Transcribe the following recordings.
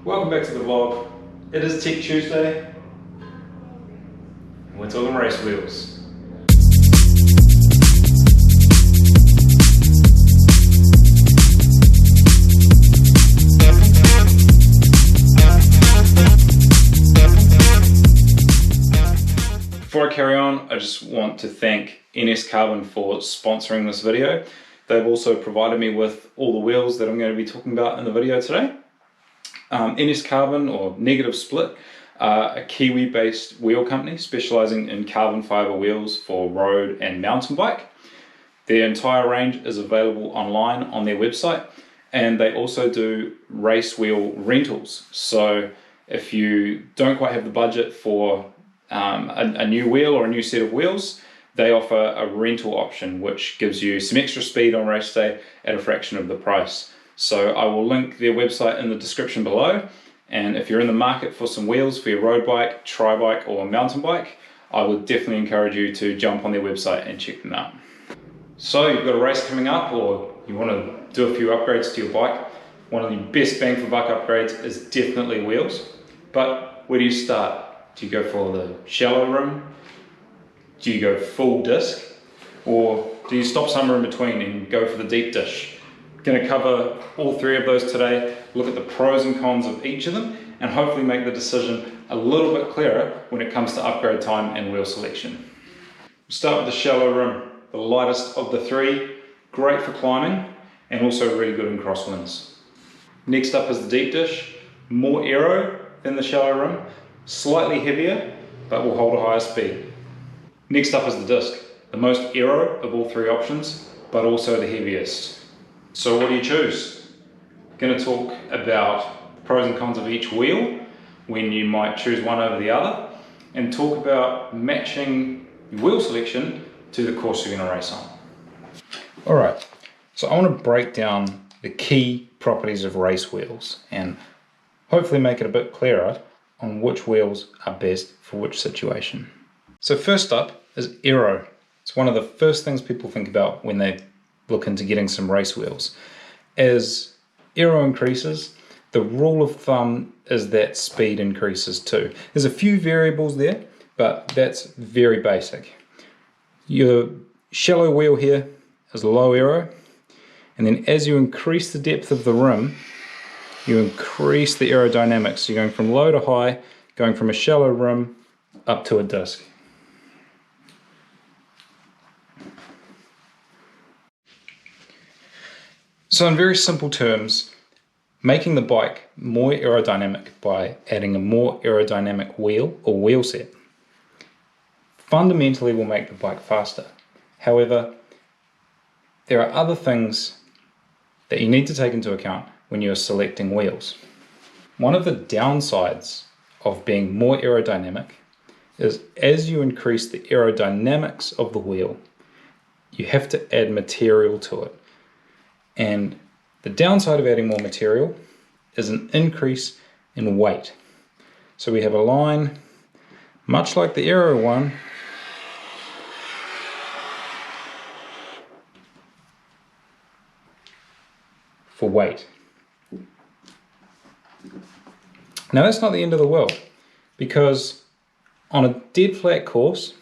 Welcome back to the vlog. It is Tech Tuesday and we're talking race wheels. Before I carry on, I just want to thank NS Carbon for sponsoring this video. They've also provided me with all the wheels that I'm going to be talking about in the video today. NS Carbon, or Negative Split, are a Kiwi-based wheel company specialising in carbon fibre wheels for road and mountain bike. Their entire range is available online on their website, and they also do race wheel rentals. So if you don't quite have the budget for a new wheel or a new set of wheels, they offer a rental option which gives you some extra speed on race day at a fraction of the price. So I will link their website in the description below, and if you're in the market for some wheels for your road bike, tri-bike or mountain bike, I would definitely encourage you to jump on their website and check them out. So you've got a race coming up, or you want to do a few upgrades to your bike. One of the best bang for buck upgrades is definitely wheels, but where do you start? Do you go for the shallow rim? Do you go full disc? Or do you stop somewhere in between and go for the deep dish? I'm going to cover all three of those today, look at the pros and cons of each of them, and hopefully make the decision a little bit clearer when it comes to upgrade time and wheel selection. We'll start with the shallow rim, the lightest of the three, great for climbing and also really good in crosswinds. Next up is the deep dish, more aero than the shallow rim, slightly heavier, but will hold a higher speed. Next up is the disc, the most aero of all three options, but also the heaviest. So what do you choose? I'm going to talk about the pros and cons of each wheel, when you might choose one over the other, and talk about matching your wheel selection to the course you're going to race on. Alright, so I want to break down the key properties of race wheels and hopefully make it a bit clearer on which wheels are best for which situation. So first up is aero. It's one of the first things people think about when they look into getting some race wheels. As aero increases, the rule of thumb is that speed increases too. There's a few variables there, but that's very basic. Your shallow wheel here is low aero, and then as you increase the depth of the rim, you increase the aerodynamics. So you're going from low to high, going from a shallow rim up to a disc. So in very simple terms, making the bike more aerodynamic by adding a more aerodynamic wheel or wheel set fundamentally will make the bike faster. However, there are other things that you need to take into account when you're selecting wheels. One of the downsides of being more aerodynamic is as you increase the aerodynamics of the wheel, you have to add material to it. And the downside of adding more material is an increase in weight. So we have a line, much like the aero one, for weight. Now that's not the end of the world, because on a dead flat course,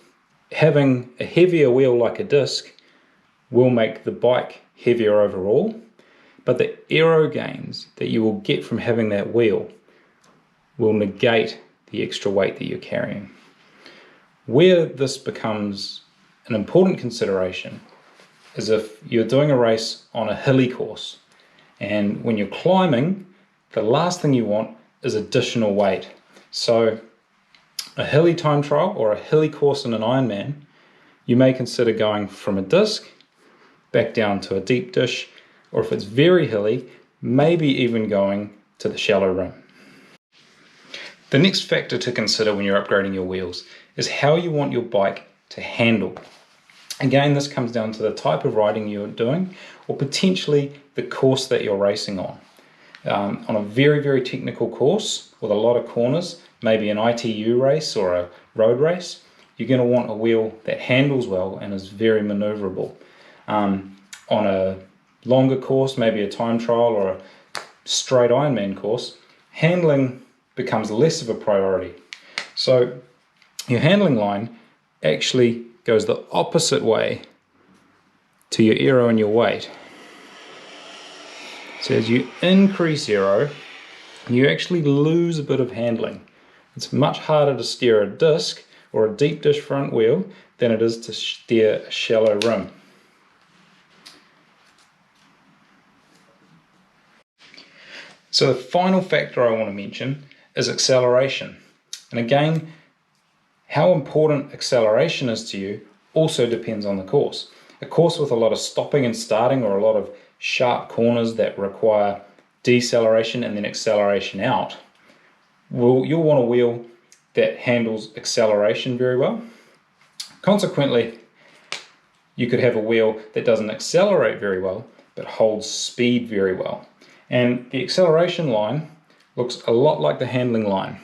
having a heavier wheel like a disc will make the bike heavier overall, but the aero gains that you will get from having that wheel will negate the extra weight that you're carrying. Where this becomes an important consideration is if you're doing a race on a hilly course, and when you're climbing, the last thing you want is additional weight. So a hilly time trial or a hilly course in an Ironman, you may consider going from a disc back down to a deep dish, or if it's very hilly, maybe even going to the shallow rim. The next factor to consider when you're upgrading your wheels is how you want your bike to handle. Again, this comes down to the type of riding you're doing, or potentially the course that you're racing on. On a very, very technical course with a lot of corners, maybe an ITU race or a road race, you're going to want a wheel that handles well and is very maneuverable. On a longer course, maybe a time trial or a straight Ironman course, handling becomes less of a priority. So your handling line actually goes the opposite way to your aero and your weight. So as you increase aero, you actually lose a bit of handling. It's much harder to steer a disc or a deep dish front wheel than it is to steer a shallow rim. So the final factor I want to mention is acceleration. And again, how important acceleration is to you also depends on the course. A course with a lot of stopping and starting, or a lot of sharp corners that require deceleration and then acceleration out, you'll want a wheel that handles acceleration very well. Consequently, you could have a wheel that doesn't accelerate very well but holds speed very well. And the acceleration line looks a lot like the handling line.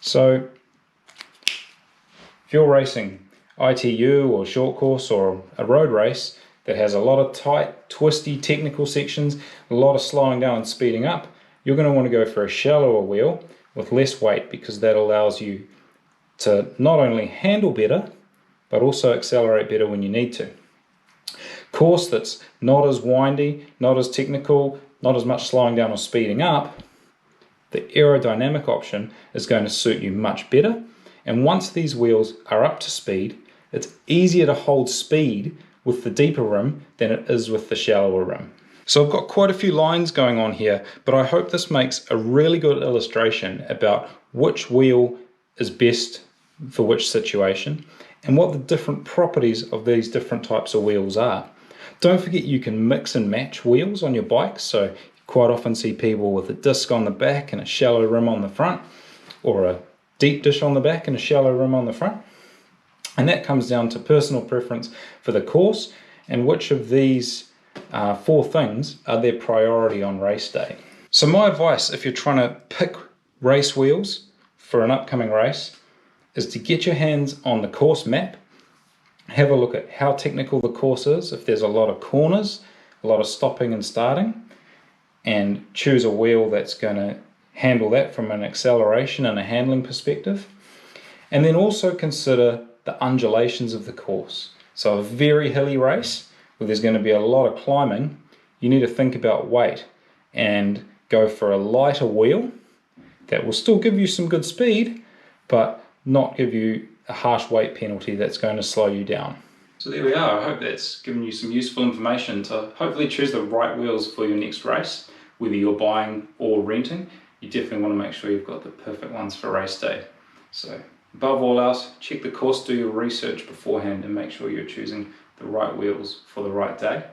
So if you're racing ITU or short course or a road race that has a lot of tight, twisty technical sections, a lot of slowing down and speeding up, you're going to want to go for a shallower wheel with less weight, because that allows you to not only handle better but also accelerate better when you need to. Course that's not as windy, not as technical, not as much slowing down or speeding up, the aerodynamic option is going to suit you much better. And once these wheels are up to speed, it's easier to hold speed with the deeper rim than it is with the shallower rim. So I've got quite a few lines going on here, but I hope this makes a really good illustration about which wheel is best for which situation and what the different properties of these different types of wheels are. Don't forget you can mix and match wheels on your bike, so you quite often see people with a disc on the back and a shallow rim on the front, or a deep dish on the back and a shallow rim on the front. And that comes down to personal preference for the course and which of these four things are their priority on race day. So my advice, if you're trying to pick race wheels for an upcoming race, is to get your hands on the course map, have a look at how technical the course is, if there's a lot of corners, a lot of stopping and starting, and choose a wheel that's going to handle that from an acceleration and a handling perspective. And then also consider the undulations of the course. So a very hilly race where there's going to be a lot of climbing, you need to think about weight and go for a lighter wheel that will still give you some good speed, but not give you a harsh weight penalty that's going to slow you down. So there we are. I hope that's given you some useful information to hopefully choose the right wheels for your next race. Whether you're buying or renting, you definitely want to make sure you've got the perfect ones for race day. So above all else, check the course, do your research beforehand and make sure you're choosing the right wheels for the right day.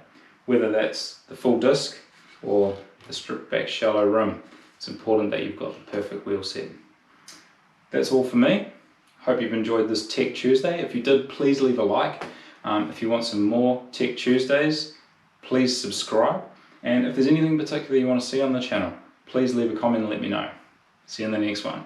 Whether that's the full disc or the stripped back shallow rim, it's important that you've got the perfect wheel set. That's all for me. Hope you've enjoyed this Tech Tuesday. If you did, please leave a like. If you want some more Tech Tuesdays, please subscribe. And if there's anything particular you want to see on the channel, please leave a comment and let me know. See you in the next one.